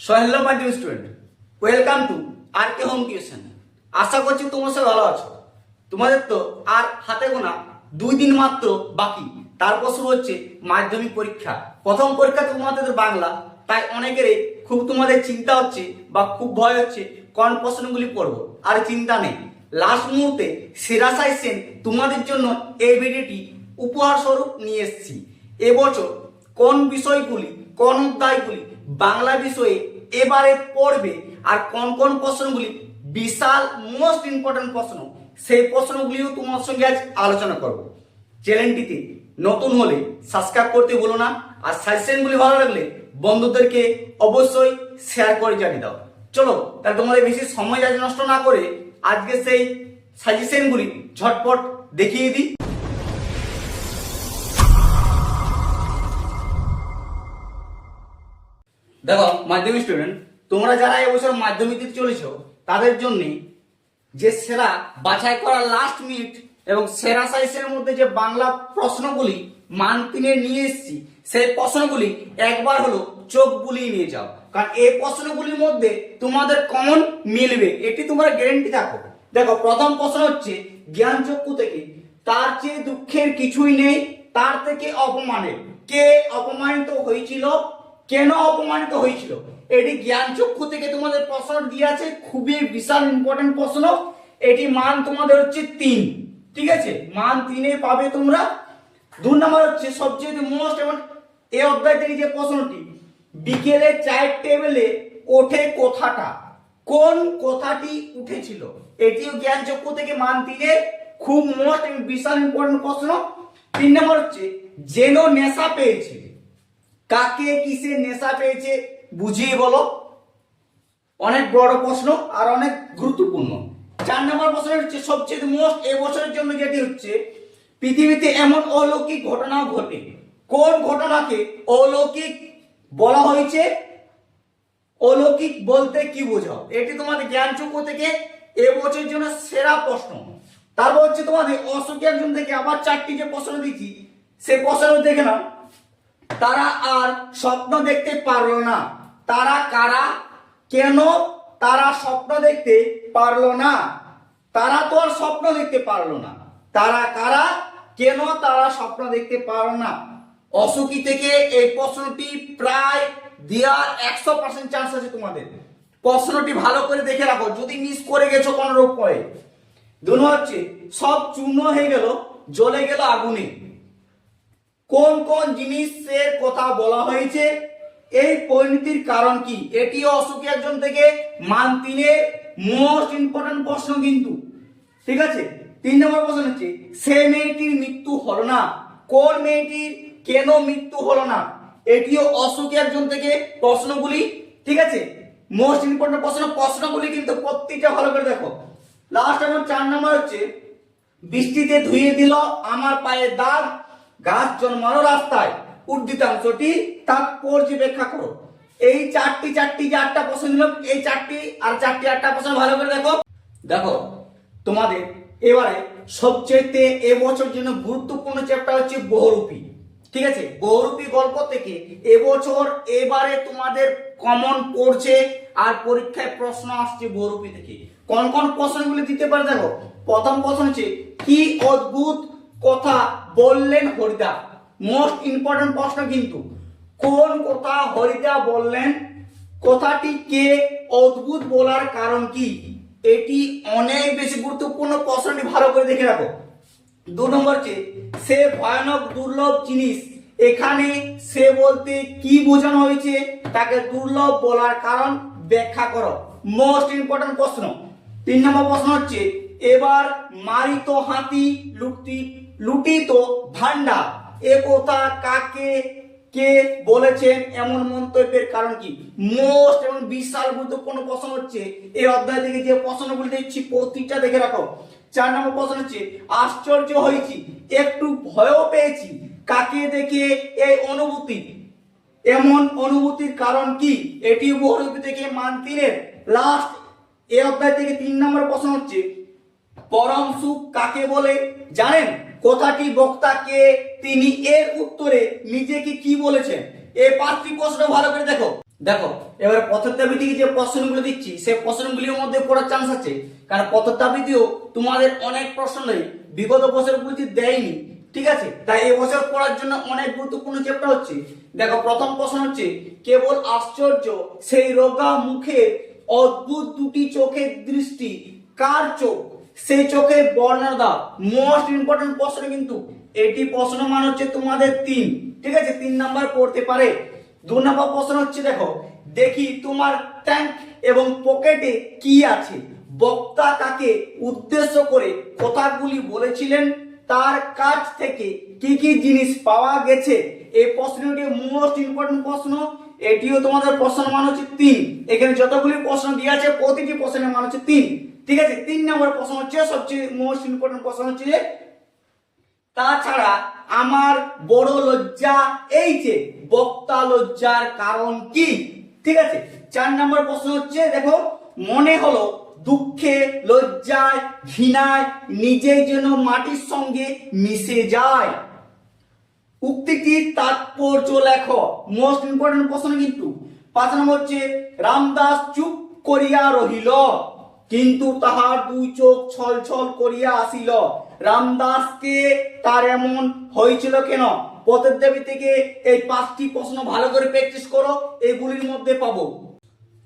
Hello my dear student, welcome to R K home tuition. আশা করছি তোমরা সব ভালো আছো। তোমাদের তো আর হাতে গোনা 2 দিন মাত্র বাকি, তারপর শুরু হচ্ছে মাধ্যমিক পরীক্ষা। প্রথম পরীক্ষা তোমাদের বাংলা, তাই অনেকেরই খুব তোমাদের চিন্তা হচ্ছে বা খুব ভয় হচ্ছে কোন প্রশ্নগুলি পড়বো। আর চিন্তা নেই, লাস্ট মুহূর্তে সেরা সাজেশন তোমাদের জন্য এই ভিডিওটি উপহার স্বরূপ নিয়ে এসেছি। এবছর কোন বিষয়গুলি, কোন অধ্যায়গুলি বাংলা বিষয়ে এবারে পড়বে আর কোন কোন প্রশ্নগুলি বিশাল মোস্ট ইম্পর্টেন্ট প্রশ্ন, সেই প্রশ্নগুলিও তোমার সঙ্গে আজ আলোচনা করব। চ্যানেলটিতে নতুন হলে সাবস্ক্রাইব করতে ভুলো না, আর সাজেশনগুলি ভালো লাগলে বন্ধুদেরকে অবশ্যই শেয়ার করে জানিয়ে দাও। চলো তাহলে তোমাদের বেশি সময় আজ নষ্ট না করে আজকে সেই সাজেশনগুলি ঝটপট দেখিয়ে দিই। দেখো মাধ্যমিক স্টুডেন্ট, তোমরা যারা এবছর মাধ্যমিক দিতে চলেছো তাদের জন্য যে সেরা বাছাই করা লাস্ট মিনিট এবং সেরা সাজেশনের মধ্যে যে বাংলা প্রশ্নগুলি মান 3 নিয়ে এসেছি, সেই প্রশ্নগুলি একবার হলো চোখ বুলিয়ে নিয়ে যাও, কারণ এই প্রশ্নগুলির মধ্যে তোমাদের কমন মিলবে, এটি তোমরা গ্যারান্টি থাকো। দেখো প্রথম প্রশ্ন হচ্ছে জ্ঞান চক্ষু থেকে তার চেয়ে দুঃখের কিছুই নেই, তার থেকে অপমানের কে অপমানিত হয়েছিল, কেন অপমানিত হয়েছিল। এটি জ্ঞান চক্ষু থেকে তোমাদের প্রশ্ন দিয়ে আছে, খুবই বিশাল ইম্পর্টেন্ট প্রশ্ন। এটি মান তোমাদের হচ্ছে 3, ঠিক আছে, মান 3 পাবে তোমরা। 2 নম্বর হচ্ছে সবচেয়ে মোস্ট এবং এই অধ্যায় থেকে যে প্রশ্নটি, বিকেলে চায়ের টেবিলে ওঠে কথাটা, কোন কথাটি উঠেছিল। এটিও জ্ঞান চক্ষু থেকে মান 3 খুব মোস্ট এবং বিশাল ইম্পর্টেন্ট প্রশ্ন। 3 নম্বর হচ্ছে যেন নেশা পেয়েছে, কাকে কিসে নেশা পেয়েছে বুঝিয়ে বলো। অনেক বড় প্রশ্ন আর অনেক গুরুত্বপূর্ণ। 4 নম্বর প্রশ্ন হচ্ছে সবচেয়ে মোস্ট এবছরের জন্য, যেটি হচ্ছে পৃথিবীতে এমন অলৌকিক ঘটনা ঘটে, কোন ঘটনাকে অলৌকিক বলা হয়েছে, অলৌকিক বলতে কি বোঝাও। এটি তোমাদের জ্ঞান চক্ষু থেকে এবছরের জন্য সেরা প্রশ্ন। তারপর হচ্ছে তোমাদের অসুখী একজন থেকে আবার 4টি যে প্রশ্ন দিচ্ছি, সেই প্রশ্ন দেখে নাও। তারা আর স্বপ্ন দেখতে পারলো না, তারা কারা, কেন তারা স্বপ্ন দেখতে পারলো না, তারা তো আর স্বপ্ন দেখতে পারলো না, তারা কারা, কেন তারা স্বপ্ন দেখতে পারলো না। অসুখী থেকে এই প্রশ্নটি প্রায় দেওয়ার 100% চান্স আছে তোমাদের। প্রশ্নটি ভালো করে দেখে রাখো, যদি মিস করে গেছো কোন রূপ করে। 2 হচ্ছে সব চূর্ণ হয়ে গেল, জ্বলে গেল আগুনে, কোন কোন জিনিসের কথা বলা হয়েছে, এই পরিণতির কারণ কি। এটিও অসুখী একজন থেকে মান 3 মোস্ট ইম্পর্টেন্ট প্রশ্ন কিন্তু, ঠিক আছে। 3 নম্বর প্রশ্ন হচ্ছে সে মেয়েটির মৃত্যু হলো না, কোন মেয়েটির কেন মৃত্যু হলো না। এটিও অসুখী একজন থেকে প্রশ্নগুলি, ঠিক আছে, মোস্ট ইম্পর্টেন্ট প্রশ্ন। প্রশ্নগুলি কিন্তু প্রত্যেকটা ভালো করে দেখো। লাস্ট এবং 4 নম্বর হচ্ছে বৃষ্টিতে ধুয়ে দিল আমার পায়ের দাগ, গাছ জন্মানো রাস্তায় উদ্ধৃতাংশটি তাৎপর্য ব্যাখ্যা করো। এই চারটি যে 8টা প্রশ্ন দিলাম, এই 4টি আর 4টি 8টা প্রশ্ন ভালো করে দেখো। দেখো তোমাদের এবারে সবচেয়ে এবছর জন্য গুরুত্বপূর্ণ চ্যাপ্টার হচ্ছে বহুরূপী, ঠিক আছে। বহুরূপী গল্প থেকে এবছর এবারে তোমাদের কমন পড়ছে আর পরীক্ষায় প্রশ্ন আসছে বহুরূপী থেকে। কোন কোন প্রশ্নগুলি দিতে পারে দেখো। প্রথম প্রশ্ন হচ্ছে কি অদ্ভুত কথা বললেন হরিদা, মোস্ট ইম্পর্টেন্ট প্রশ্ন কিন্তু। কোন কথা হরিদা বললেন, কথাটি কে, অদ্ভুত বলার কারণ কি। এটি অনেক বেশি গুরুত্বপূর্ণ, প্রশ্নটি ভালো করে দেখে রাখো। 2 নম্বর হচ্ছে সে ভয়ানক দুর্লভ জিনিস, এখানে সে বলতে কি বোঝানো হয়েছে, তাকে দুর্লভ বলার কারণ ব্যাখ্যা করো, মোস্ট ইম্পর্টেন্ট প্রশ্ন। 3 নম্বর প্রশ্ন হচ্ছে এবার মারিত হাতি লুটিত ভান্ডার, এ কথা কাকে কে বলেছেন, এমন মন্তব্যের কারণ কি। মোস্ট এবং বিশাল গুরুত্বপূর্ণ প্রশ্ন হচ্ছে এই অধ্যায় থেকে যে প্রশ্নগুলি দিচ্ছি প্রত্যেকটা দেখে রাখো। 4 নম্বর প্রশ্ন হচ্ছে আশ্চর্য হয়েছি, একটু ভয়ও পেয়েছি, কাকে দেখে এই অনুভূতি, এমন অনুভূতির কারণ কি। এটি বহুরূপী থেকে মান 3। লাস্ট এই অধ্যায় থেকে 3 নম্বর প্রশ্ন হচ্ছে পরম সুখ কাকে বলে জানেন, কথাটি বক্তাকে, তিনি এর উত্তরে নিজেকে কি বলেছেন। এই 5টি প্রশ্ন ভালো করে দেখো। দেখো এবার পথের দাবি থেকে যে প্রশ্নগুলো দিচ্ছি সেই প্রশ্নগুলির মধ্যে পড়ার চান্স আছে, কারণ পথের দাবিতেও তোমাদের অনেক প্রশ্ন নেই, বিগত বছরগুলিতে দেয়নি, ঠিক আছে। তাই এই বছর পড়ার জন্য অনেক গুরুত্বপূর্ণ চ্যাপ্টার হচ্ছে। দেখো প্রথম প্রশ্ন হচ্ছে, কেবল আশ্চর্য সেই রোগা মুখে অদ্ভুত দুটি চোখের দৃষ্টি কার চোখ, সেই চোখের বর্ণনা দাও। মোস্ট ইম্পর্টেন্ট প্রশ্ন কিন্তু এটি, প্রশ্ন মান হচ্ছে তোমাদের 3, ঠিক আছে, 3 নাম্বার পড়তে পারে। 2 নম্বর প্রশ্ন হচ্ছে, দেখো দেখি তোমার ট্যাঙ্ক এবং পকেটে কি আছে, বক্তা কাকে উদ্দেশ্য করে কথাগুলি বলেছিলেন, তার কাছ থেকে কি কি জিনিস পাওয়া গেছে। এই প্রশ্নটি মোস্ট ইম্পর্টেন্ট প্রশ্ন, এটিও তোমাদের প্রশ্ন মান হচ্ছে 3। এখানে যতগুলি প্রশ্ন দেওয়া আছে প্রতিটি প্রশ্নের মান হচ্ছে 3, ঠিক আছে। 3 নম্বর প্রশ্ন হচ্ছে সবচেয়ে মোস্ট ইম্পর্টেন্ট প্রশ্ন হচ্ছে, তাছাড়া আমার বড় লজ্জা এই যে, বক্তা লজ্জার কারণ কি, ঠিক আছে। 4 নম্বর প্রশ্ন হচ্ছে, দেখো মনে হলো দুঃখে লজ্জায় ঘৃণায় নিজে যেন মাটির সঙ্গে মিশে যায়, উক্তিটির তাৎপর্য লেখো। মোস্ট ইম্পর্টেন্ট প্রশ্ন কিন্তু। 5 নম্বর হচ্ছে, রামদাস চুপ করিয়া রহিল কিন্তু তাহার 2 চোখ ছল ছল করিয়া আসিল, রামদাসকে তার এমন হয়েছিল কেন। পথের দাবি থেকে এই 5টি প্রশ্ন ভালো করে প্র্যাকটিস করো, এগুলির মধ্যে পাবো।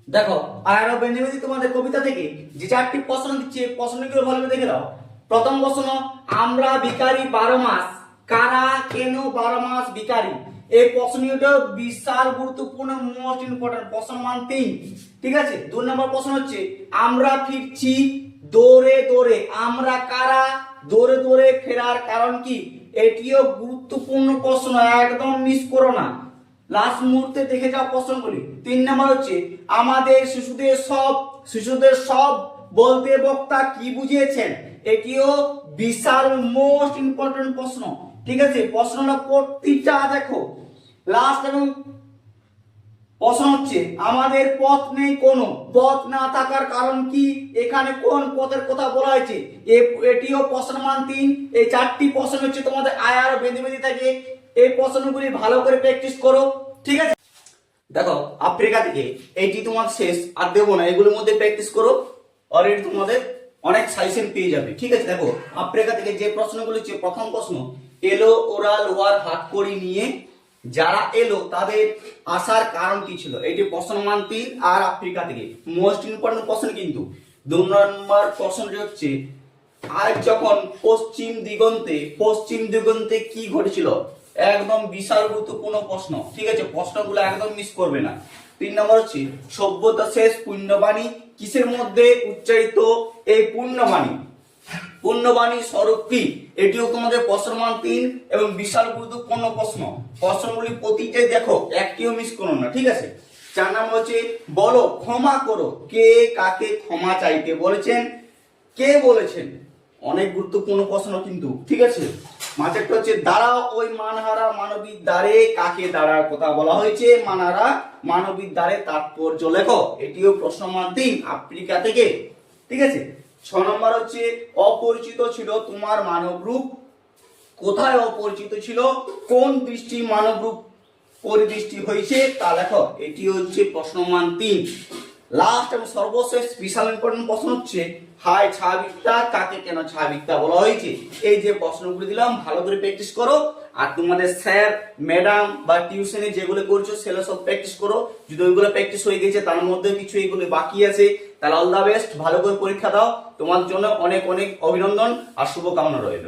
দেখো আরো বেনিফিট তোমাদের কবিতা থেকে যে 4টি প্রশ্ন দিচ্ছে, প্রশ্নগুলো ভালো করে দেখে নাও। প্রথম প্রশ্ন, আমরা ভিখারি 12 মাস, কারা কেন 12 মাস ভিখারি। এই প্রশ্নটা বিশাল গুরুত্বপূর্ণ, মোস্ট ইম্পর্টেন্ট, প্রশ্ন মান 3, ঠিক আছে। 2 নম্বর প্রশ্ন হচ্ছে, আমরা ফিরছি দৌড়ে দৌড়ে, আমরা কারা, দৌড়ে দৌড়ে ফেরার কারণ কি। এটিও গুরুত্বপূর্ণ প্রশ্ন, একদম মিস করো না, লাস্ট মুহূর্তে দেখে যাও প্রশ্নগুলি। 3 নম্বর হচ্ছে, আমাদের শিশুদের সব বলতে বক্তা কি বুঝিয়েছেন। এটিও বিশাল মোস্ট ইম্পর্টেন্ট প্রশ্ন, ঠিক আছে। প্রশ্নটা প্রতিটা দেখো লাস্ট। এবং প্রশ্ন হচ্ছে, আমাদের পথ নেই কোনো, পথ না থাকার কারণ কি, এখানে কোন পথের কথা বলা হয়েছে। এটিও প্রশ্ন মান 3। এই 4টি প্রশ্ন হচ্ছে তোমাদের আয়ার বেঁধে বেঁধে থাকে, এই প্রশ্নগুলি ভালো করে প্র্যাকটিস করো, ঠিক আছে। দেখো আফ্রিকা থেকে এইটি তোমার শেষ, আর দেবো না, এগুলোর মধ্যে প্র্যাকটিস করো, অলরেডি তোমাদের অনেক সাজেশন পেয়ে যাবে, ঠিক আছে। দেখো আফ্রিকা থেকে যে প্রশ্নগুলো হচ্ছে, প্রথম প্রশ্ন, এলো ওরাল ওয়ার হাত করি নিয়ে, যারা এলো তাদের আসার কারণ কি ছিল। এটি প্রশ্ন মান 3। আর আফ্রিকা থেকে মোস্ট ইম্পর্টেন্ট প্রশ্ন কিন্তু। 2 নম্বর প্রশ্নটি হচ্ছে, আজ যখন পশ্চিম দিগন্তে কি ঘটেছিল। একদম বিশাল গুরুত্বপূর্ণ প্রশ্ন, ঠিক আছে, প্রশ্নগুলো একদম মিস করবে না। 3 নম্বর হচ্ছে, সভ্যতা শেষ পুণ্যবাণী কিসের মধ্যে উচ্চারিত। এই পুণ্যবাণী স্বরূপ কি। এটিও তোমাদের প্রশ্ন মান 3 এবং বিশাল গুরুত্বপূর্ণ প্রশ্ন, প্রশ্নগুলি প্রতিটাই দেখো, একটিও মিস করো না, ঠিক আছে। 4 নম্বর হচ্ছে, বলো ক্ষমা করো, কে কাকে ক্ষমা চাইতে বলেছেন, কে বলেছেন। অনেক গুরুত্বপূর্ণ প্রশ্ন কিন্তু, ঠিক আছে। মাঝেরটা হচ্ছে, দাঁড়াও ওই মানহারা মানবীর দ্বারে, কাকে দাঁড়ার কথা বলা হয়েছে, মানহারা মানবীর দ্বারে, তাৎপর্য লেখো। এটিও প্রশ্ন মান 3 আফ্রিকা থেকে, ঠিক আছে। 6 নম্বর হচ্ছে, অপরিচিত ছিল তোমার মানবরূপ, কোথায় অপরিচিত ছিল, কোন দৃষ্টি মানবরূপ পরিদৃষ্টি হয়েছে তা লেখো। এটি হচ্ছে প্রশ্ন মান 3। লাস্ট এবং সর্বশেষ বিশাল ইম্পর্টেন্ট প্রশ্ন হচ্ছে, হাই ছায়াবিদ্যা কাকে কেন ছায়াবিদ্যা বলা হয়েছে। এই যে প্রশ্নগুলো দিলাম ভালো করে প্র্যাকটিস করো, আর তোমাদের স্যার ম্যাডাম বা টিউশনে যেগুলো করছো সেগুলো সব প্র্যাকটিস করো। যদি ওইগুলো প্র্যাকটিস হয়ে গেছে, তার মধ্যে কিছু এইগুলো বাকি আছে, তাহলে অল দা বেস্ট, ভালো করে পরীক্ষা দাও। তোমার জন্য অনেক অনেক অভিনন্দন আর শুভকামনা রইল।